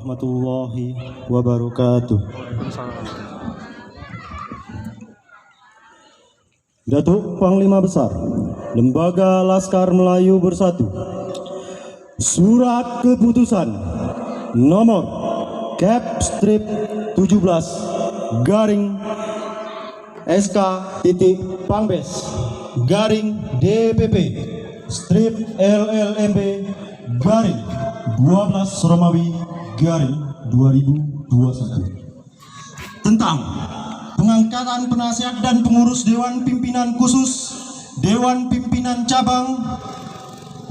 warahmatullahi wabarakatuh. Datuk Panglima Besar Lembaga Laskar Melayu Bersatu, Surat Keputusan nomor Cap Strip 17 garing SK titik Pangbes garing DPP strip LLMB garing 12 Romawi garing 2021 tentang pengangkatan penasihat dan pengurus Dewan Pimpinan Khusus Dewan Pimpinan Cabang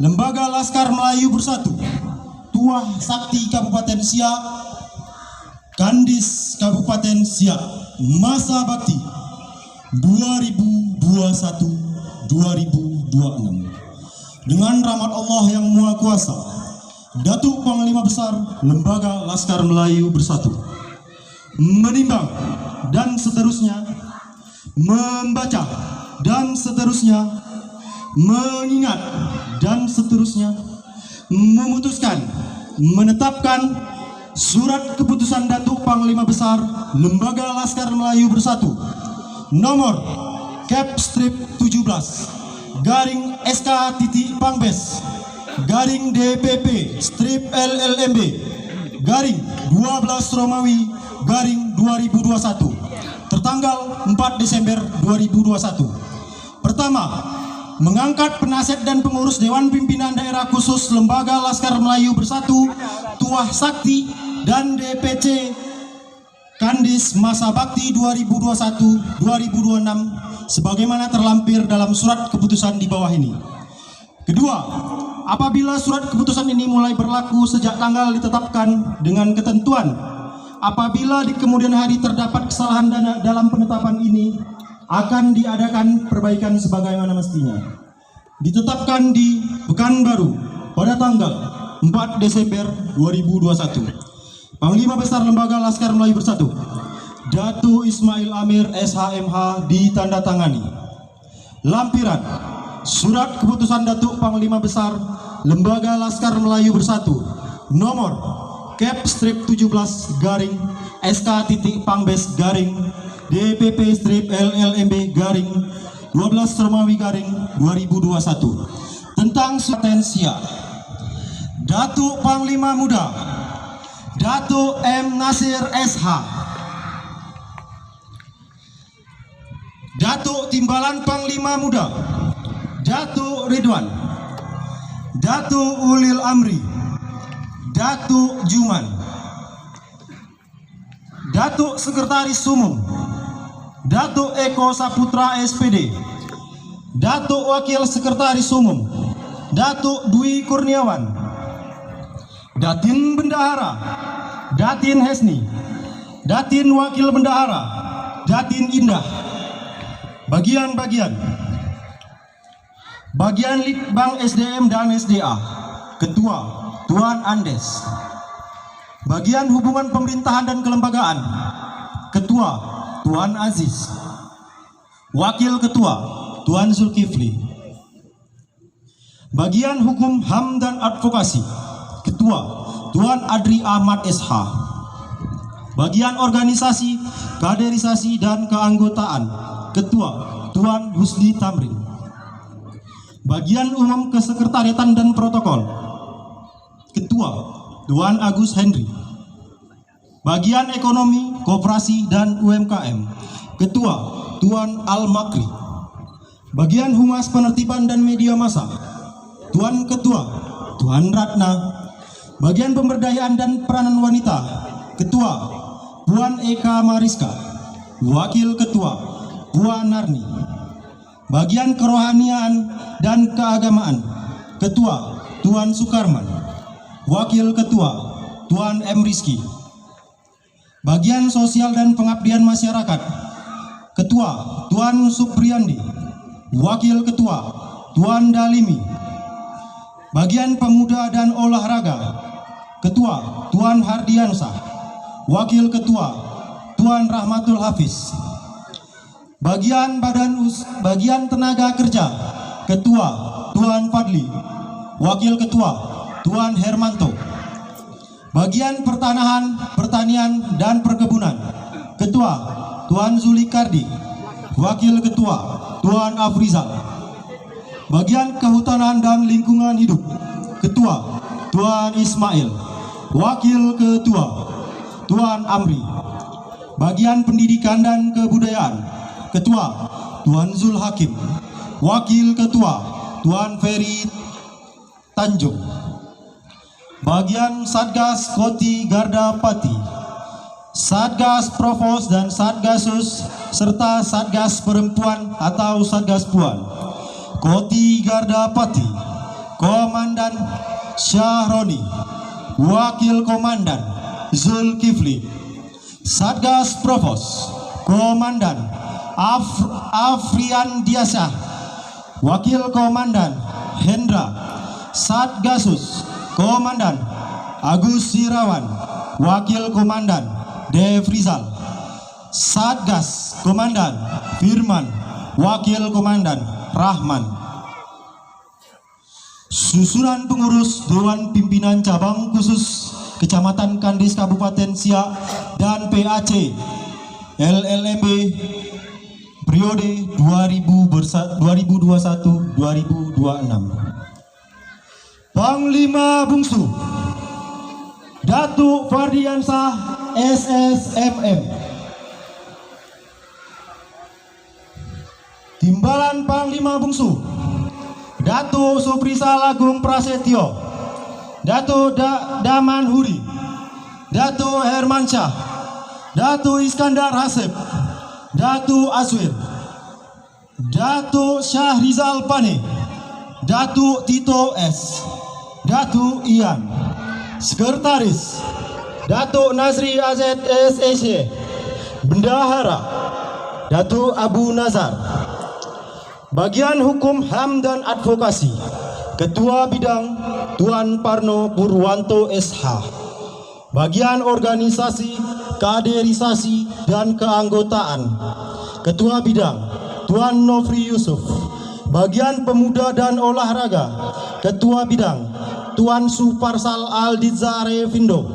Lembaga Laskar Melayu Bersatu Tuah Sakti Kabupaten Siak, Kandis Kabupaten Siak, masa bakti 2021-2026. Dengan rahmat Allah yang Maha Kuasa, Datuk Panglima Besar Lembaga Laskar Melayu Bersatu menimbang dan seterusnya, membaca dan seterusnya, mengingat dan seterusnya, memutuskan menetapkan Surat Keputusan Datuk Panglima Besar Lembaga Laskar Melayu Bersatu nomor Cap Strip 17 garing SK titik Pangbes garing DPP strip LLMB garing 12 Romawi garing 2021 tertanggal 4 Desember 2021. Pertama, mengangkat penasihat dan pengurus Dewan Pimpinan Daerah Khusus Lembaga Laskar Melayu Bersatu Tuah Sakti dan DPC Kandis masa bakti 2021-2026 sebagaimana terlampir dalam surat keputusan di bawah ini. Kedua, apabila surat keputusan ini mulai berlaku sejak tanggal ditetapkan dengan ketentuan apabila di kemudian hari terdapat kesalahan dana dalam penetapan ini akan diadakan perbaikan sebagaimana mestinya. Ditetapkan di Pekanbaru pada tanggal 4 Desember 2021. Panglima Besar Lembaga Laskar Melayu Bersatu Datuk Ismail Amir SHMH ditandatangani. Lampiran Surat Keputusan Datuk Panglima Besar Lembaga Laskar Melayu Bersatu nomor Cap Strip 17 garing SK titik Pangbes garing DPP strip LLMB garing 12 Romawi garing 2021 tentang potensia Datuk Panglima Muda Datuk M. Nasir SH, Datuk Timbalan Panglima Muda Datuk Ridwan, Datuk Ulil Amri, Datuk Juman, Datuk Sekretaris Umum Datuk Eko Saputra SPD, Datuk Wakil Sekretaris Umum Datuk Dwi Kurniawan, Datin Bendahara Datin Hesni, Datin Wakil Bendahara Datin Indah. Bagian-bagian Bagian Litbang SDM dan SDA Ketua Tuan Andes. Bagian Hubungan Pemerintahan dan Kelembagaan Ketua Tuan Aziz. Wakil Ketua Tuan Zulkifli. Bagian Hukum HAM dan Advokasi Ketua Tuan Adri Ahmad SH. Bagian Organisasi, Kaderisasi dan Keanggotaan Ketua Tuan Husni Tamrin. Bagian Umum Kesekretariatan dan Protokol Ketua Tuan Agus Henry. Bagian Ekonomi, Koperasi dan UMKM Ketua Tuan Al Makri. Bagian Humas Penertiban dan Media Massa Tuan Ketua Tuan Ratna. Bagian Pemberdayaan dan Peranan Wanita Ketua Puan Eka Mariska. Wakil Ketua Puan Narni. Bagian Kerohanian dan Keagamaan Ketua Tuan Sukarman. Wakil Ketua Tuan M. Rizki. Bagian Sosial dan Pengabdian Masyarakat Ketua Tuan Supriyandi. Wakil Ketua Tuan Dalimi. Bagian Pemuda dan Olahraga Ketua Tuan Hardiansah. Wakil Ketua Tuan Rahmatul Hafiz. Bagian Tenaga Kerja Ketua Tuan Fadli. Wakil Ketua Tuan Hermanto. Bagian Pertanian dan Perkebunan, Ketua Tuan Zulikardi, Wakil Ketua Tuan Afrizal. Bagian Kehutanan dan Lingkungan Hidup, Ketua Tuan Ismail, Wakil Ketua Tuan Amri. Bagian Pendidikan dan Kebudayaan, Ketua Tuan Zul Hakim, Wakil Ketua Tuan Ferry Tanjung. Bagian Satgas Koti Garda Pati, Satgas Provos dan Satgasus, serta Satgas Perempuan atau Satgas Puan. Koti Garda Pati, Komandan Syahroni, Wakil Komandan Zulkifli. Satgas Provos, Komandan Afrian Diasyah, Wakil Komandan Hendra. Satgasus, Komandan Agus Sirawan, Wakil Komandan Devrizal. Satgas, Komandan Firman, Wakil Komandan Rahman. Susunan pengurus Dewan Pimpinan Cabang Khusus Kecamatan Kandis Kabupaten Siak dan PAC LLMB periode 2021-2026. Panglima Bungsu Datuk Fardiansah SSMM. Timbalan Panglima Bungsu Datuk Suprisal Agung Prasetyo, Datuk Daman Huri, Datuk Hermansyah, Datuk Iskandar Hasib, Datuk Azwir, Datuk Syahrizal Pane, Datuk Tito S, Datuk Ian. Sekretaris Datuk Nazri Azed SSC. Bendahara Datuk Abu Nazar. Bagian Hukum HAM dan Advokasi, Ketua Bidang Tuan Parno Purwanto SH. Bagian Organisasi, Kaderisasi dan Keanggotaan, Ketua Bidang Tuan Nofri Yusuf. Bagian Pemuda dan Olahraga, Ketua Bidang Tuan Suparsal Aldizare Vindo.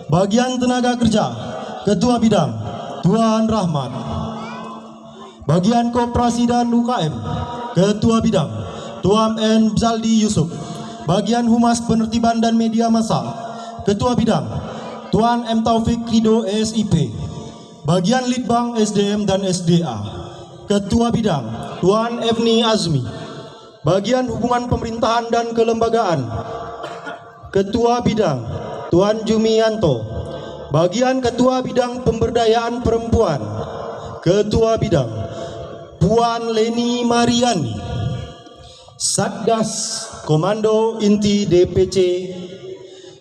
Bagian Tenaga Kerja, Ketua Bidang Tuan Rahmat. Bagian Koperasi dan UKM, Ketua Bidang Tuan N. Zaldi Yusuf. Bagian Humas Penertiban dan Media Massa, Ketua Bidang Tuan M. Taufik Rido SIP. Bagian Litbang SDM dan SDA, Ketua Bidang Tuan Evni Azmi. Bagian Hubungan Pemerintahan dan Kelembagaan, Ketua Bidang Tuan Jumianto. Bagian Ketua Bidang Pemberdayaan Perempuan, Ketua Bidang Puan Leni Mariani. Satgas Komando Inti DPC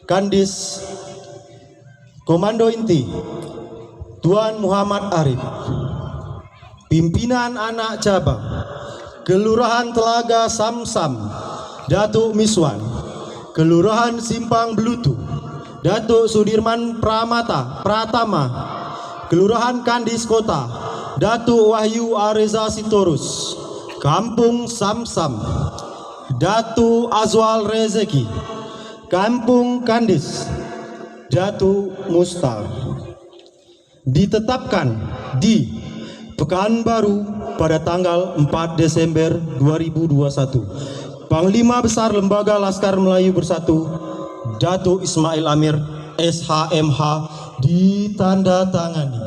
Kandis, Komando Inti Tuan Muhammad Arif. Pimpinan Anak Cabang Kelurahan Telaga Samsam, Datuk Miswan. Kelurahan Simpang Belutu, Datuk Sudirman Pratama. Kelurahan Kandis Kota, Datuk Wahyu Areza Sitorus. Kampung Samsam, Datuk Azwal Rezeki. Kampung Kandis, Datuk Mustar. Ditetapkan di Pekanbaru pada tanggal 4 Desember 2021. Panglima Besar Lembaga Laskar Melayu Bersatu Datuk Ismail Amir SHMH ditandatangani.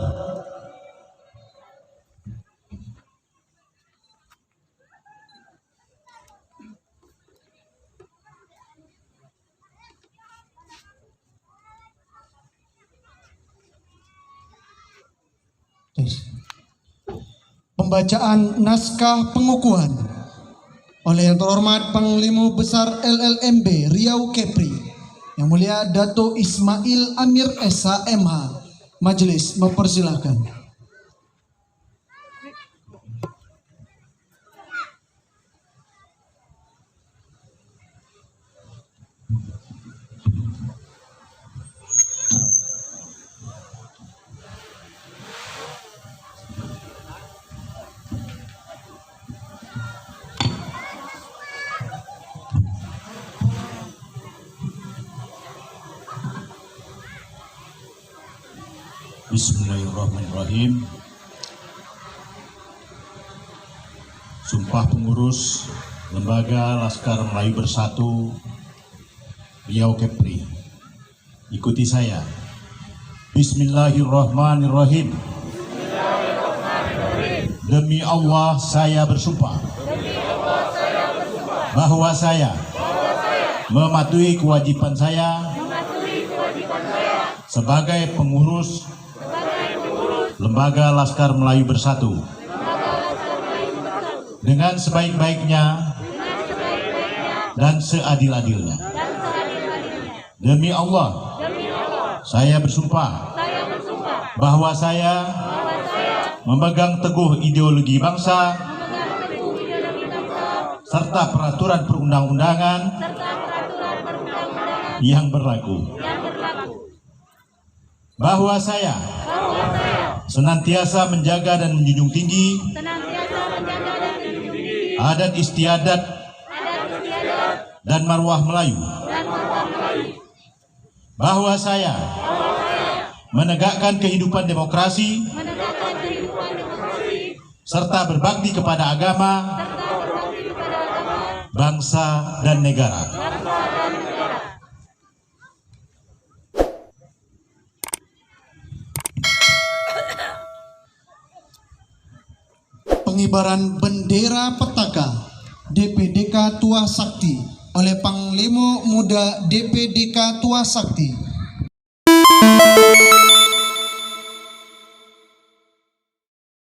Pembacaan naskah pengukuhan oleh Yang Terhormat Panglima Besar LLMB Riau Kepri, Yang Mulia Datuk Ismail Amir SHMH. Majelis mempersilahkan. Bismillahirrahmanirrahim. Sumpah pengurus Lembaga Laskar Melayu Bersatu Riau Kepri. Ikuti saya. Bismillahirrahmanirrahim. Demi Allah saya bersumpah bahwa saya mematuhi kewajiban saya sebagai pengurus Lembaga Laskar Melayu Bersatu dengan sebaik-baiknya dan seadil-adilnya. Demi Allah, saya bersumpah bahwa saya memegang teguh ideologi bangsa serta peraturan perundang-undangan yang berlaku. Bahwa saya senantiasa menjaga dan menjunjung tinggi adat istiadat dan marwah Melayu. Bahwa saya menegakkan kehidupan demokrasi serta berbakti kepada agama, bangsa, dan negara. Pengibaran bendera petaka DPDK Tua Sakti oleh Panglima Muda DPDK Tua Sakti.